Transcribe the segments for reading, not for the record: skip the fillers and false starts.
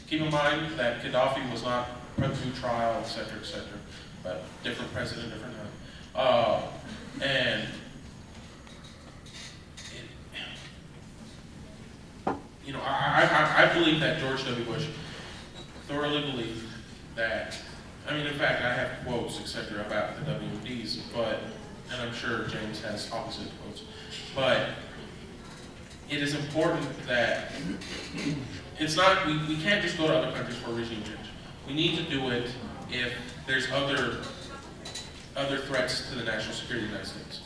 Keep in mind that Gaddafi was not put through trial, etc., but different president, different time. And you know, I believe that George W. Bush thoroughly believed that, I mean, in fact, I have quotes, etc., about the WMDs, but, and I'm sure James has opposite quotes, but it is important that it's not, we can't just go to other countries for regime change. We need to do it if there's other threats to the national security of the United States.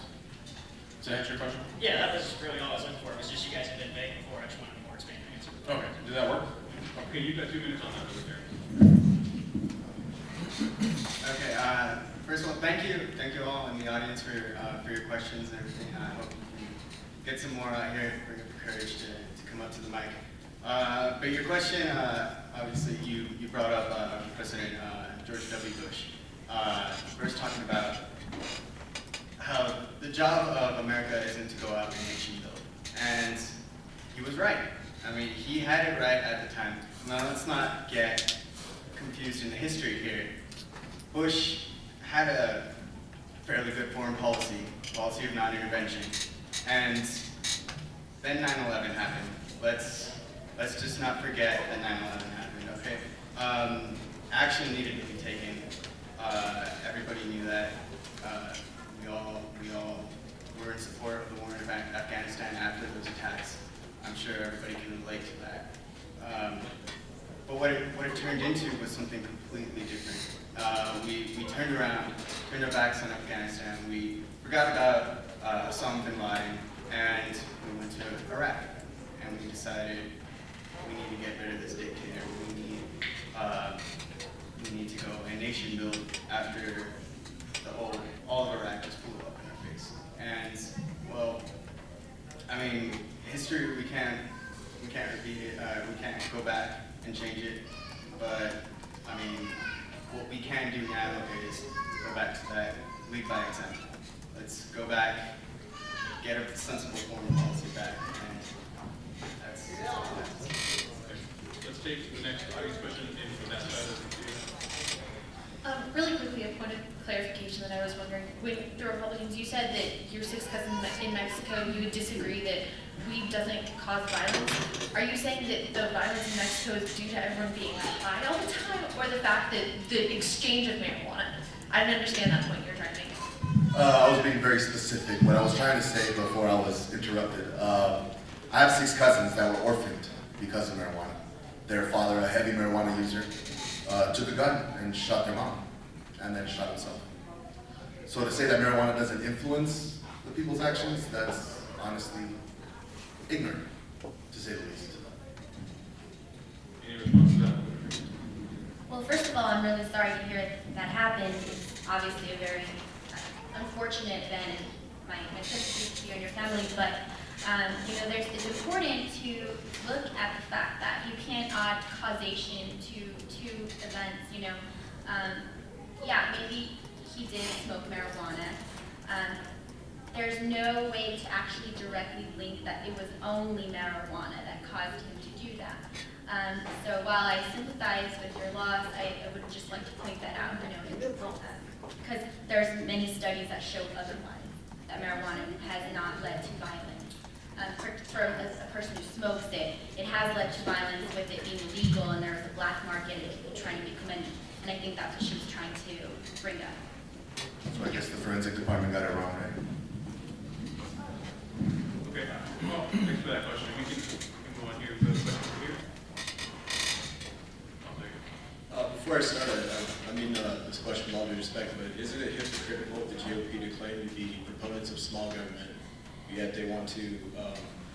Does that answer your question? Yeah, that was really all I was looking for. It was just you guys have been vague before. I just wanted a more expanded answer. Okay, did that work? Okay, you've got 2 minutes on that over there. Okay, first of all, thank you all in the audience for your questions and everything. I hope you can get some more out here, bring up the courage to come up to the mic. But your question, obviously, you brought up President George W. Bush. First talking about how the job of America isn't to go out and nation build. And he was right. I mean, he had it right at the time. Now, let's not get confused in the history here. Bush had a fairly good foreign policy of non-intervention, and then 9/11 happened. Let's just not forget that 9/11 happened, okay? Action needed to be taken. Everybody knew that. We all were in support of the war in Afghanistan after those attacks. I'm sure everybody can relate to that. But what it turned into was something completely different. We turned around, turned our backs on Afghanistan. We forgot about Osama bin Laden, and we went to Iraq. And we decided we need to get rid of this dictator. We need to go and nation build after all of Iraq just blew up in our face. And well, I mean, history we can't repeat it. We can't go back and change it. But I mean, what we can do now is go back to that, lead by example. Let's go back, get a sensible foreign policy back, and that's Let's take the next audience question in from that side of the queue. Really quickly, a point of clarification that I was wondering. When the Republicans, you said that your 6 cousins in Mexico, you would disagree that weed doesn't cause violence. Are you saying that the violence in Mexico is due to everyone being high all the time, or the fact that the exchange of marijuana? I didn't understand that point you're trying to make. I was being very specific. What I was trying to say before I was interrupted. I have 6 cousins that were orphaned because of marijuana. Their father, a heavy marijuana user, took a gun and shot their mom, and then shot himself. So to say that marijuana doesn't influence the people's actions, that's honestly ignorant, to say the least. Any response to that? Well, first of all, I'm really sorry to hear that happened. It's obviously a very unfortunate event, and my sympathy to you and your family, but you know, it's important to look at the fact that you can't add causation to 2 events. You know, yeah, maybe he did smoke marijuana. There's no way to actually directly link that it was only marijuana that caused him to do that. So while I sympathize with your loss, I would just like to point that out, you know, because there's many studies that show otherwise, that marijuana has not led to violence. For a person who smokes it, it has led to violence with it being illegal, and there's a black market and people trying to become in. And I think that's what she was trying to bring up. So I guess the forensic department got it wrong, right? Okay, well, thanks for that question. We can go on here with the question over here. I'll take it. Before I start, I mean this question with all due respect, but isn't it hypocritical of the GOP to claim to be proponents of small government, yet they want to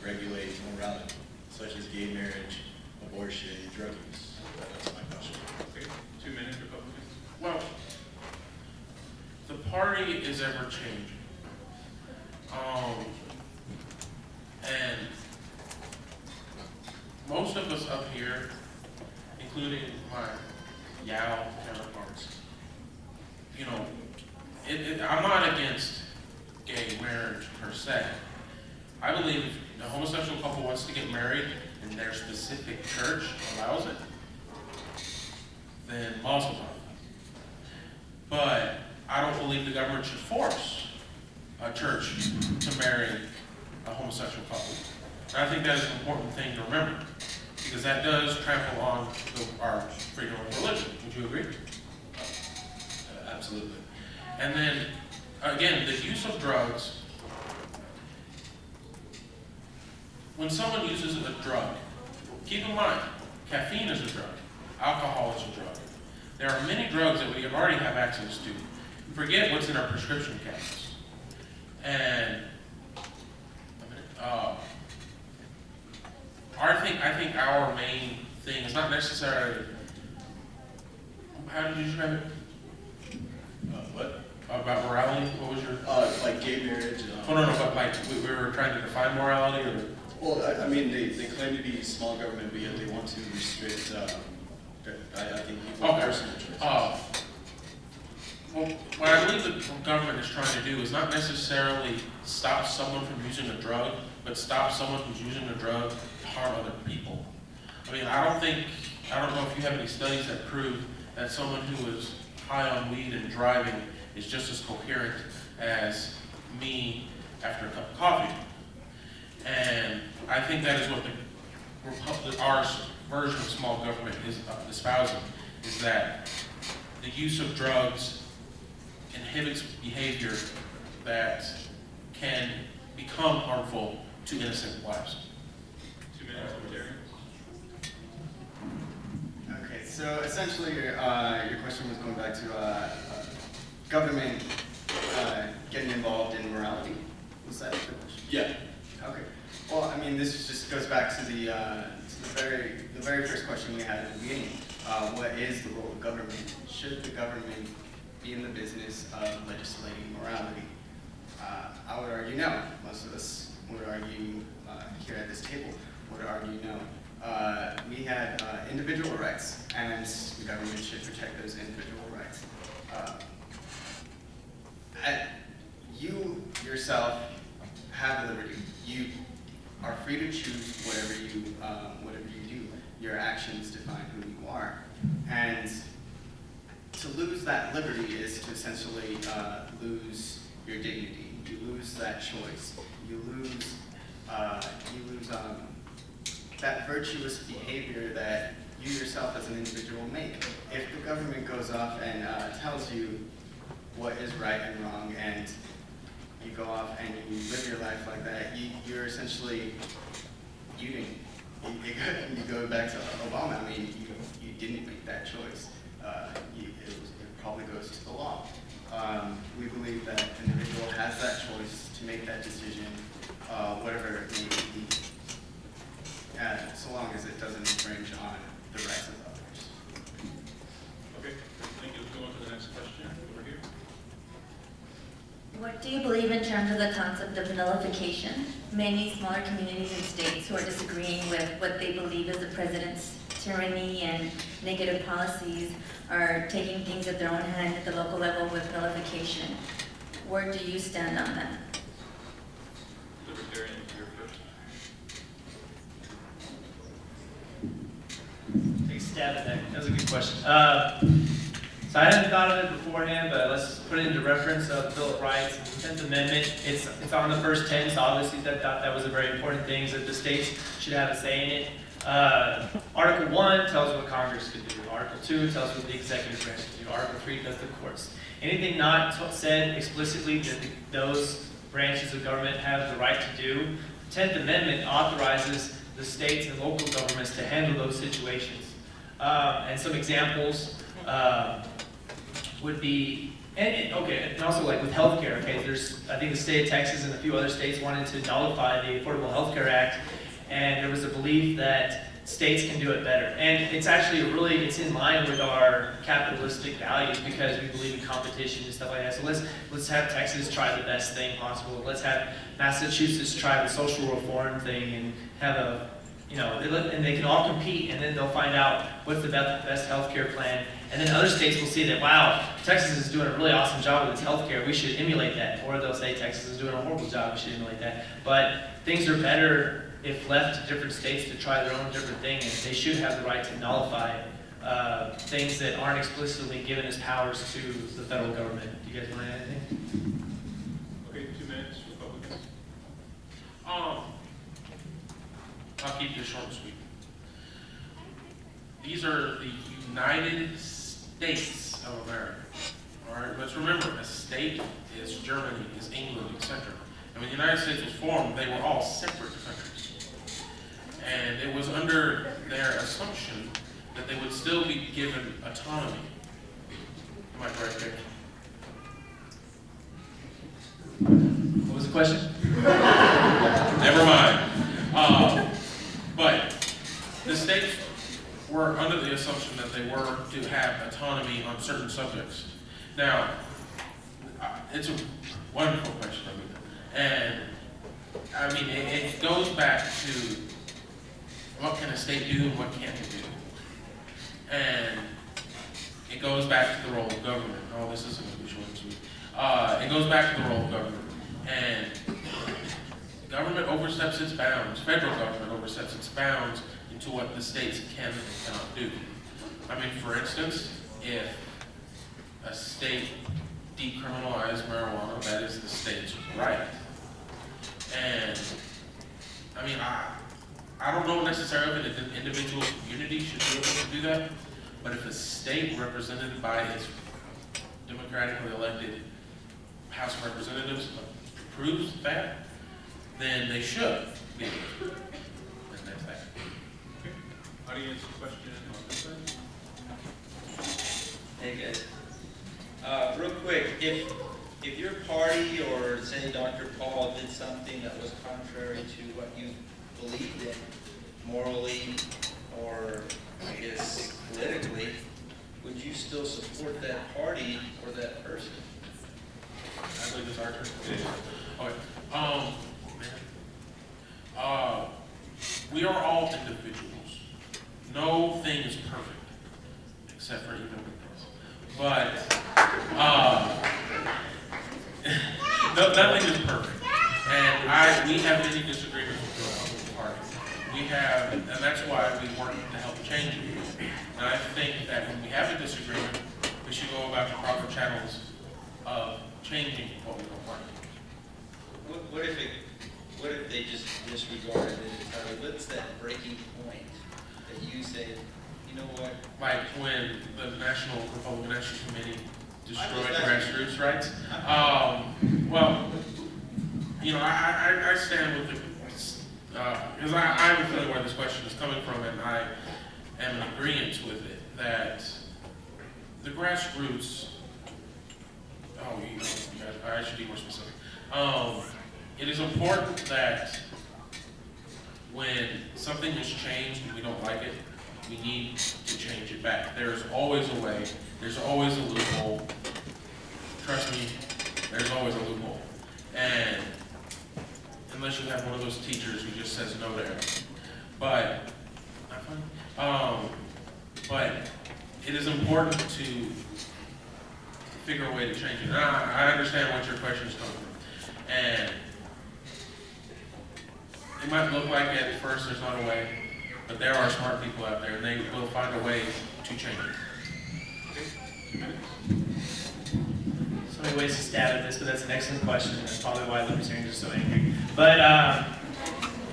regulate morality, such as gay marriage, abortion, drug use? That's my question. Okay, 2 minutes, Republicans. Well, the party is ever changing. And most of us up here, including my YAL counterparts, you know, I'm not against gay marriage per se. I believe if a homosexual couple wants to get married and their specific church allows it, that is an important thing to remember, because that does trample on our freedom of religion. Would you agree? Absolutely. And then, again, the use of drugs. When someone uses a drug, keep in mind, caffeine is a drug, alcohol is a drug. There are many drugs that we already have access to. Forget what's in our prescription cabinets. And I think our main thing is not necessarily, how did you describe it? What? About morality? What was your? Like gay marriage. Oh, no, but like we were trying to define morality, or? Well, I mean, they claim to be small government, but yet they want to restrict, I think, people's Okay. personal choices. Well, what I believe the government is trying to do is not necessarily stop someone from using a drug, but stop someone who's using a drug to harm other people. I mean, I don't know if you have any studies that prove that someone who is high on weed and driving is just as coherent as me after a cup of coffee. And I think that is what our version of small government is espousing, is that the use of drugs inhibits behavior that can become harmful to innocent lives. 2 minutes, libertarians. Okay, so essentially your question was going back to government getting involved in morality. Was that the question? Yeah. Okay. Well, I mean, this just goes back to the very first question we had at the beginning. What is the role of government? Should the government be in the business of legislating morality? I would argue no. Most of us would argue here at this table would argue no. We have individual rights, and the government should protect those individual rights. You yourself have liberty. You are free to choose whatever you do. Your actions define who you are, and to lose that liberty is to essentially lose your dignity. You lose that choice. You lose that virtuous behavior that you yourself as an individual make. If the government goes off and tells you what is right and wrong, and you go off and you live your life like that, you're essentially, you go back to Obama. I mean, you didn't make that choice. It probably goes to the law. We believe that an individual has that choice to make that decision, whatever it may be, so long as it doesn't infringe on the rights of others. Okay, thank you. Let's go on to the next question over here. What do you believe in terms of the concept of nullification? Many smaller communities and states who are disagreeing with what they believe is the president's tyranny and negative policies are taking things at their own hand at the local level with nullification. Where do you stand on that? Libertarian, you're first. Take a stab at that. That was a good question. So I hadn't thought of it beforehand, but let's put it into reference of the Bill of Rights, the 10th Amendment. It's on the first 10, so obviously I thought that was a very important thing, is that the states should have a say in it. Article 1 tells what Congress could do. Article 2 tells what the executive branch can do. Article 3 does the courts. Anything not said explicitly that those branches of government have the right to do, the 10th Amendment authorizes the states and local governments to handle those situations. And some examples would be, and also like with healthcare, okay, I think the state of Texas and a few other states wanted to nullify the Affordable Health Care Act, and there was a belief that states can do it better. And it's actually it's in line with our capitalistic values, because we believe in competition and stuff like that. So let's have Texas try the best thing possible. Let's have Massachusetts try the social reform thing and have and they can all compete, and then they'll find out what's the best healthcare plan. And then other states will see that, wow, Texas is doing a really awesome job with its healthcare, we should emulate that. Or they'll say Texas is doing a horrible job, we should emulate that. But things are better if left to different states to try their own different thing, and they should have the right to nullify things that aren't explicitly given as powers to the federal government. Do you guys want to add anything? Okay, 2 minutes, Republicans. I'll keep this short and sweet. These are the United States of America. All right, let's remember, a state is Germany, is England, etc. And when the United States was formed, they were all separate countries. And it was under their assumption that they would still be given autonomy. Am I correct, Vic? What was the question? Never mind. But the states were under the assumption that they were to have autonomy on certain subjects. Now, it's a wonderful question, and I mean, it goes back to what can a state do and what can't it do. And it goes back to the role of government. Oh, this isn't going to be short and sweet. It goes back to the role of government. And government oversteps its bounds. Federal government oversteps its bounds into what the states can and cannot do. I mean, for instance, if a state decriminalized marijuana, that is the state's right. And I mean, I don't know necessarily that an individual community should be able to do that, but if a state represented by its democratically elected House of Representatives approves that, then they should be able to. And that's that. Okay. Audience question on this side? Hey guys. Real quick, if your party or say Dr. Paul did something that was contrary to what you believed in morally or I guess politically, would you still support that party or that person? I believe it's our turn. Okay. We are all individuals. No thing is perfect, except for even weakness. But nothing is perfect. And we have many disagreements with the party. We have, and that's why we work to help change it. And I think that when we have a disagreement, we should go about the proper channels of changing what we don't like. What if they just disregarded it entirely? What's that breaking point that you say, you know what? Like when the National Republican Action Committee destroyed grassroots rights. Well, you know, I stand with the, because I have a feeling where this question is coming from, and I am in agreement with it, that the grassroots, I should be more specific. It is important that when something is changed and we don't like it, we need to change it back. There's always a way. There's always a loophole. Trust me, there's always a loophole. And unless you have one of those teachers who just says no to everything. But, not funny. But it is important to figure a way to change it. And I understand what your question is coming from. And it might look like at first there's not a way, but there are smart people out there, and they will find a way to change it. So many ways to stab at this, but that's an excellent question, and that's probably why libertarians are so angry. But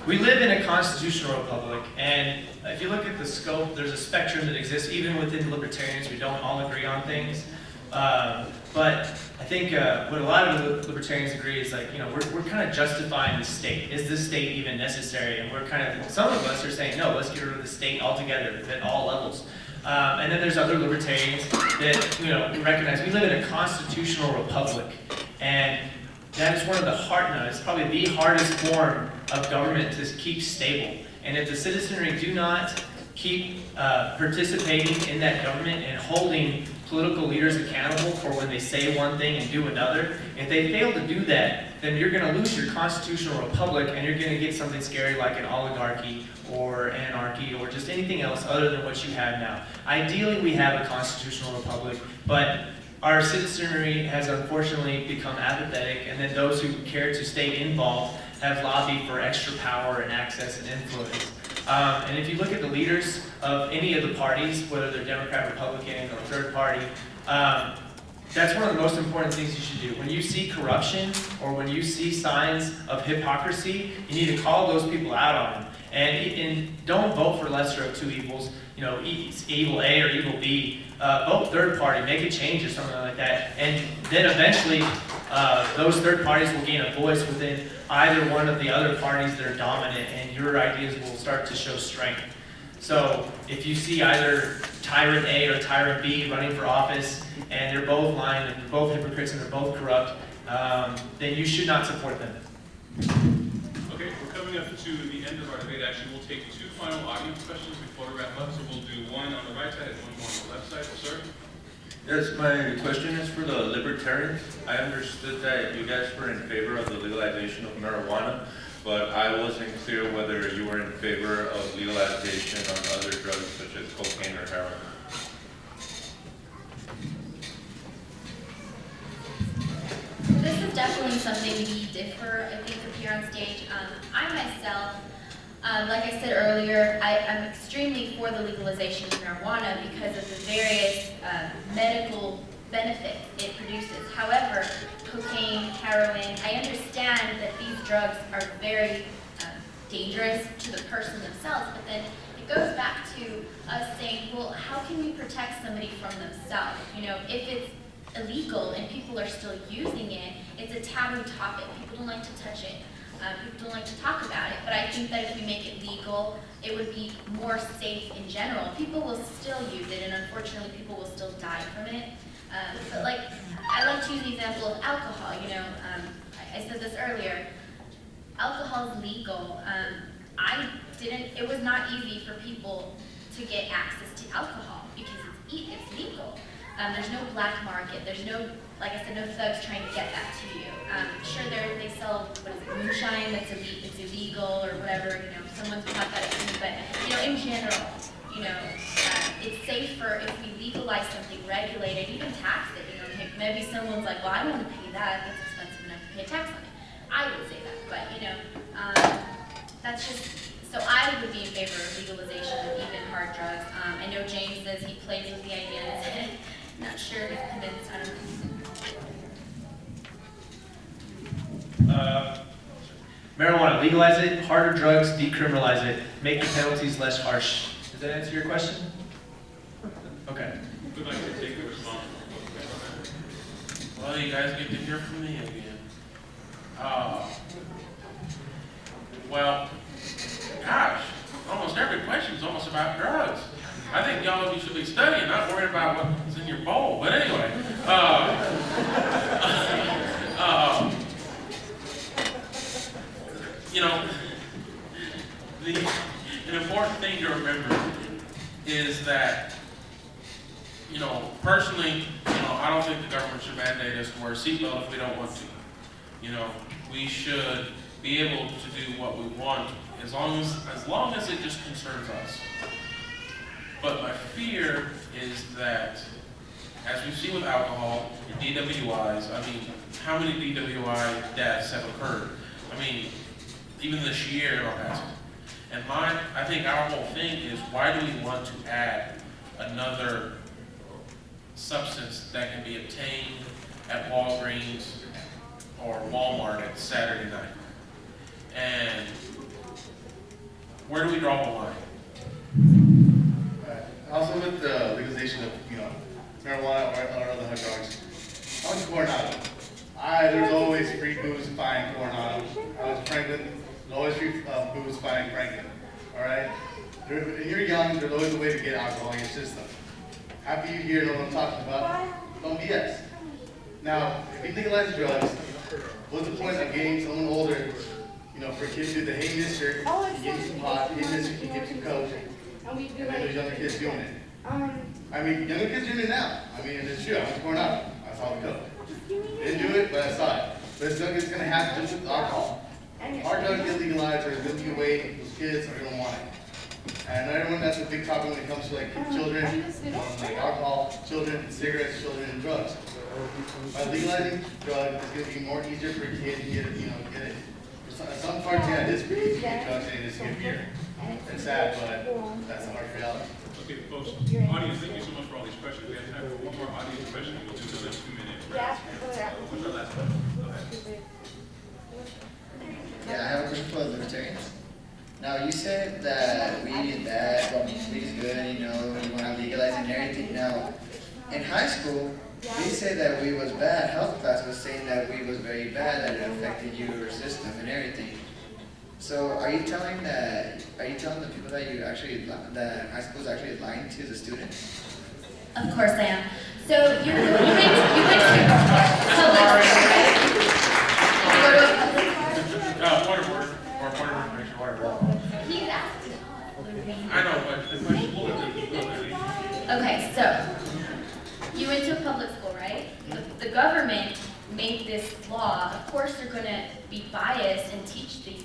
we live in a constitutional republic, and if you look at the scope, there's a spectrum that exists even within libertarians. We don't all agree on things. But I think what a lot of libertarians agree is, like, you know, we're kind of justifying the state. Is the state even necessary? And we're kind of, some of us are saying, no, let's get rid of the state altogether at all levels. And then there's other libertarians that, you know, recognize we live in a constitutional republic. And that is one of the it's probably the hardest form of government to keep stable. And if the citizenry do not keep participating in that government and holding political leaders accountable for when they say one thing and do another, if they fail to do that, then you're going to lose your constitutional republic, and you're going to get something scary like an oligarchy or anarchy or just anything else other than what you have now. Ideally, we have a constitutional republic, but our citizenry has unfortunately become apathetic, and then those who care to stay involved have lobbied for extra power and access and influence. And if you look at the leaders of any of the parties, whether they're Democrat, Republican, or third party, that's one of the most important things you should do. When you see corruption or when you see signs of hypocrisy, you need to call those people out on them. And don't vote for lesser of two evils, you know, evil A or evil B. Vote third party, make a change or something like that. And then eventually, those third parties will gain a voice within either one of the other parties that are dominant, and your ideas will start to show strength. So if you see either tyrant A or tyrant B running for office, and they're both lying, and they're both hypocrites, and they're both corrupt, then you should not support them. Okay, we're coming up to the end of our debate. Actually, we'll take two final audience questions before we wrap up. So we'll do one on the right side and one more on the left side. Sir? Yes, my question is for the libertarians. I understood that you guys were in favor of the legalization of marijuana, but I wasn't clear whether you were in favor of legalization on other drugs such as cocaine or heroin. This is definitely something we differ, I think, up here on stage. I myself, like I said earlier, I'm extremely for the legalization of marijuana because of the various medical benefits it produces. However, cocaine, heroin, I understand that these drugs are very dangerous to the person themselves, but then it goes back to us saying, well, how can we protect somebody from themselves? You know, if it's illegal and people are still using it, it's a taboo topic. People don't like to touch it. People don't like to talk about it. But I think that if we make it legal, it would be more safe in general. People will still use it, and unfortunately, people will still die from it. But like, I like to use the example of alcohol. You know, I said this earlier. Alcohol is legal. It was not easy for people to get access to alcohol because it's legal. There's no black market. There's no, like I said, no thugs trying to get that to you. Sure, they sell, moonshine that's it's illegal or whatever, you know, someone's bought that at me, but, you know, in general, you know, it's safer if we legalize something, regulate it, even tax it, you know, maybe someone's like, well, I don't want to pay that, that's expensive enough to pay a tax on it. I would say that, but, you know, that's just, so I would be in favor of legalization of even hard drugs. I know James says he plays with the idea in his head. Not sure if he's convinced, I don't know. Marijuana, legalize it. Harder drugs, decriminalize it. Make the penalties less harsh. Does that answer your question? Okay. Would like to take the response. Well, you guys get to hear from me again. Well, gosh, almost every question is almost about drugs. I think y'all should be studying, not worried about what's in your bowl. But anyway, you know, an important thing to remember is that, you know, personally, you know, I don't think the government should mandate us to wear a seatbelt if we don't want to. You know, we should be able to do what we want as long as it just concerns us. But my fear is that, as we've seen with alcohol and DWIs, I mean, how many DWI deaths have occurred? I mean, even this year in our past. And I think our whole thing is, why do we want to add another substance that can be obtained at Walgreens or Walmart at Saturday night? And where do we draw the line? Also with the legalization of, you know, marijuana or other hard drugs, I went to Coronado. There's always free booze fine Coronado. I was Franklin, there's always free booze fine Franklin. All right? When you're young, there's always a way to get alcohol in your system. After you hear what I'm talking about, don't BS. Now, if you legalize drugs, what's the point of getting someone older, you know, for kids to do the hey mister, he gives you some pot, hey mister, he gives you coke. And then there's younger kids doing it. I mean, younger kids doing it now. I mean, it's true. I went to Coronado. I saw the coke. Didn't do it, but I saw it. But it's going to happen just with alcohol. Hard drugs get legalized, or it's going to be away. Those kids are going to want it. And everyone, that's a big topic when it comes to like children, like alcohol, children, cigarettes, children, and drugs. By legalizing drugs, it's going to be more easier for a kid to get it. Some parts, yeah, it is pretty easy to get drugs and it is to get beer. It's sad, but that's the harsh reality. Okay, folks, audience, thank you so much for all these questions. We have time for one more audience question. We'll do the 2-minute round. What's our last question? Go ahead. Yeah, I have a question for the libertarians. Now, you said that weed is bad, well, weed is good, you know, you want to legalize it and everything. Now, in high school, they said that weed was bad. Health class was saying that weed was very bad, that it affected your system and everything. So, are you telling the people that that high school is actually lying to the students? Of course I am. So you went to public school, right? You go to a public school? Point of order, or point of information, whatever. He's asking. I know, but the question. Okay, so you went to a public school, right? The government made this law. Of course, they're going to be biased and teach these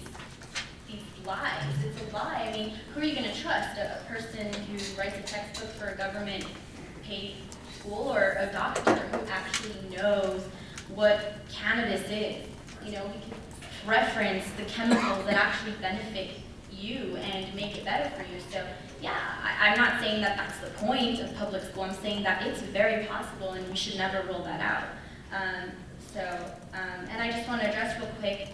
lies. It's a lie. I mean, who are you going to trust? A person who writes a textbook for a government-paid school, or a doctor who actually knows what cannabis is? You know, we can reference the chemicals that actually benefit you and make it better for you. So yeah, I'm not saying that that's the point of public school. I'm saying that it's very possible and we should never rule that out. And I just want to address real quick,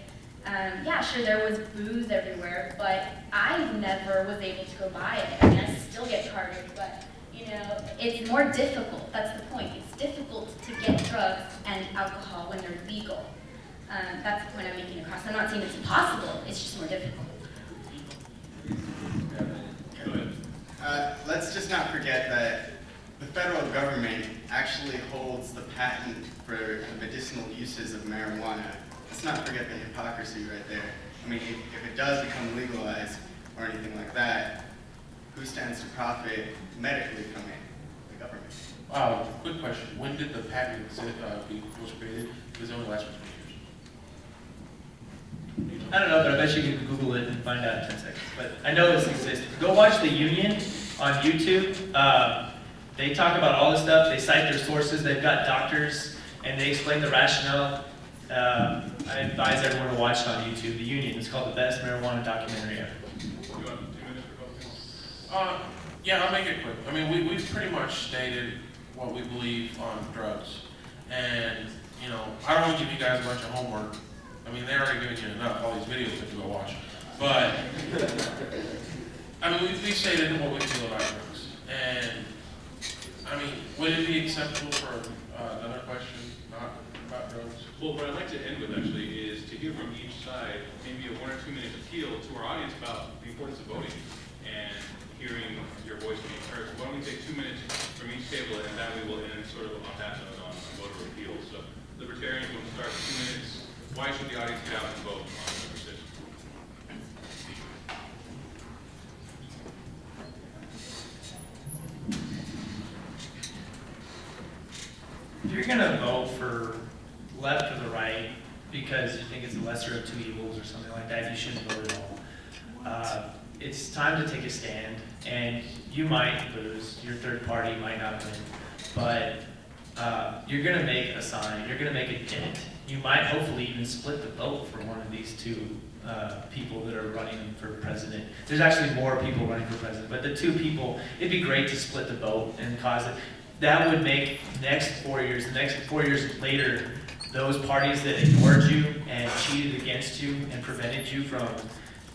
yeah, sure, there was booze everywhere, but I never was able to go buy it. I mean, I still get carded, but you know, it's more difficult. That's the point. It's difficult to get drugs and alcohol when they're legal. That's the point I'm making across. I'm not saying it's impossible, it's just more difficult. Let's just not forget that the federal government actually holds the patent for the medicinal uses of marijuana. Let's not forget the hypocrisy right there. I mean, if it does become legalized or anything like that, who stands to profit medically from it? The government. Quick question. When did the patent was created? Because it only lasts for 2 years. I don't know, but I bet you can Google it and find out in 10 seconds. But I know this exists. Go watch The Union on YouTube. They talk about all this stuff. They cite their sources. They've got doctors, and they explain the rationale. I advise everyone to watch it on YouTube. The Union. It's called the best marijuana documentary ever. You want 2 minutes for both? Yeah, I'll make it quick. I mean, we've pretty much stated what we believe on drugs. And, you know, I don't want to give you guys a bunch of homework. I mean, they're already giving you enough, all these videos that you go watch. But, I mean, we've stated what we feel about drugs. And, I mean, would it be acceptable for another question, not about drugs? Well, what I'd like to end with actually is to hear from each side, maybe a 1 or 2 minute appeal to our audience about the importance of voting and hearing your voice being heard. So why don't we take 2 minutes from each table, and then we will end sort of on that note on voter appeal. So libertarians, we'll start 2 minutes. Why should the audience get out and vote on the decision? If you're going to vote for left or the right because you think it's the lesser of two evils or something like that, you shouldn't vote at all. It's time to take a stand, and you might lose. Your third party might not win, but you're going to make a sign. You're going to make a dent. You might hopefully even split the vote for one of these two people that are running for president. There's actually more people running for president, but the two people, it'd be great to split the vote and cause it. That would make the next 4 years later, those parties that ignored you and cheated against you and prevented you from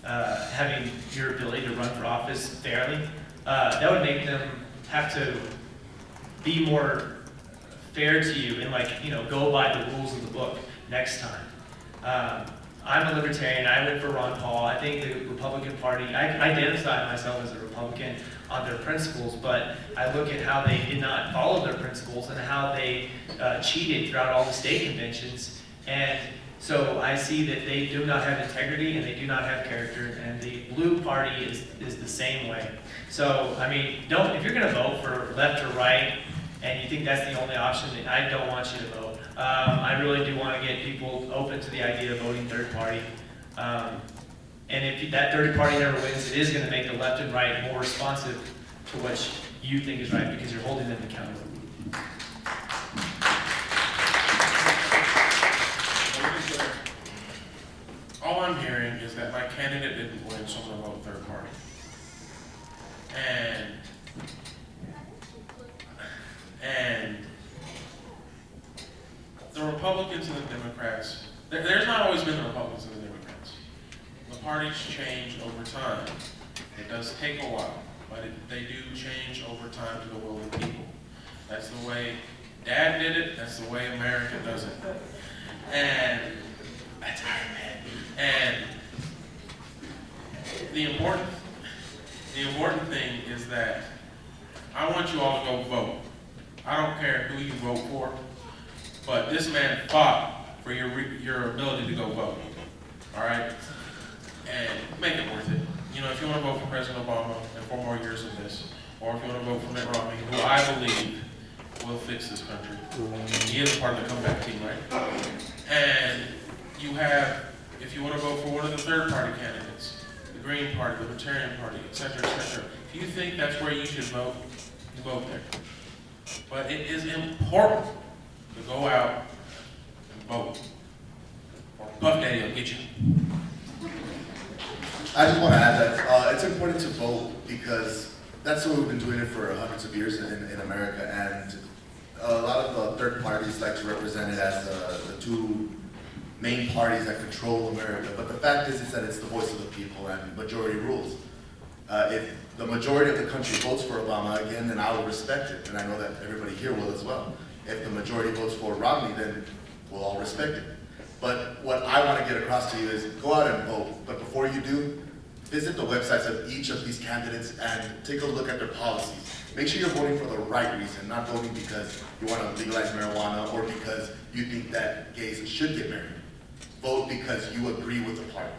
having your ability to run for office fairly, that would make them have to be more fair to you and, like, you know, go by the rules of the book next time. I'm a libertarian. I went for Ron Paul. I think the Republican Party, I identify myself as a Republican on their principles, but I look at how they did not follow their principles and how they cheated throughout all the state conventions. And so I see that they do not have integrity and they do not have character, and the blue party is the same way. So, I mean, if you're gonna vote for left or right, and you think that's the only option, I don't want you to vote. I really do want to get people open to the idea of voting third party. And if that third party never wins, it is going to make the left and right more responsive to what you think is right, because you're holding them accountable. All I'm hearing is that my candidate didn't win, so I'm going to vote third party. And the Republicans and the Democrats, there's not always been the Republicans and the Democrats. parties change over time. It does take a while, but they do change over time to the will of the people. That's the way Dad did it, that's the way America does it. And that's Iron Man. And the important thing is that I want you all to go vote. I don't care who you vote for, but this man fought for your ability to go vote. All right? And make it worth it. You know, if you want to vote for President Obama and 4 more years of this, or if you want to vote for Mitt Romney, who I believe will fix this country. He is a part of the comeback team, right? And you have, if you want to vote for one of the third-party candidates, the Green Party, the Libertarian Party, et cetera, if you think that's where you should vote, you vote there. But it is important to go out and vote, or Puff Daddy will get you. I just want to add that it's important to vote because that's the way we've been doing it for hundreds of years in America, and a lot of the third parties like to represent it as the 2 main parties that control America. But the fact is that it's the voice of the people and majority rules. If the majority of the country votes for Obama again, then I will respect it, and I know that everybody here will as well. If the majority votes for Romney, then we'll all respect it. But what I want to get across to you is go out and vote. But before you do, visit the websites of each of these candidates and take a look at their policies. Make sure you're voting for the right reason, not voting because you want to legalize marijuana or because you think that gays should get married. Vote because you agree with the party.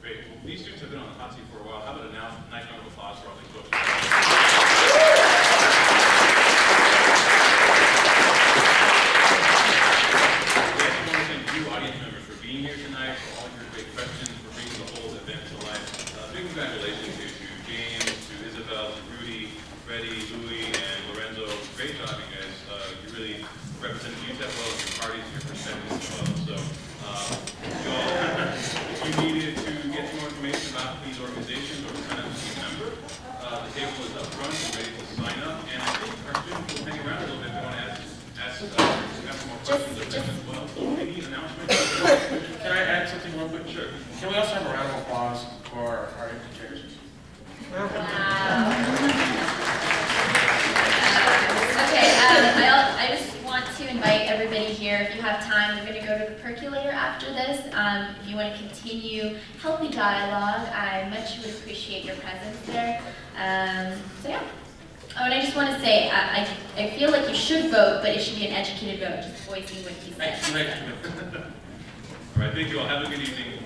Great. Well, these students have been on the hot seat for a while. How about a nice round of applause for all these folks? Audience members for being here tonight, for all your great questions, for bringing the whole event to life. Big congratulations to James, to Isabel, to Rudy, Freddie, Louie, and Lorenzo. Great job, you guys. You really represented UTEP well, your parties, your perspectives as well. So, if you needed to get more information about these organizations or sign up to be a member, the table is up front and ready to sign up. And I think our students will hang around a little bit if they want to ask more questions of them as well. So, any announcements? Can I add something real quick? Sure. Can we also have a round of applause for our empty chairs? Okay, I just want to invite everybody here, if you have time, we're going to go to the percolator after this. If you want to continue healthy dialogue, I much would appreciate your presence there. So yeah. Oh, and I just want to say, I feel like you should vote, but it should be an educated vote, just voicing what he said. Thank you. All right, thank you all. Have a good evening.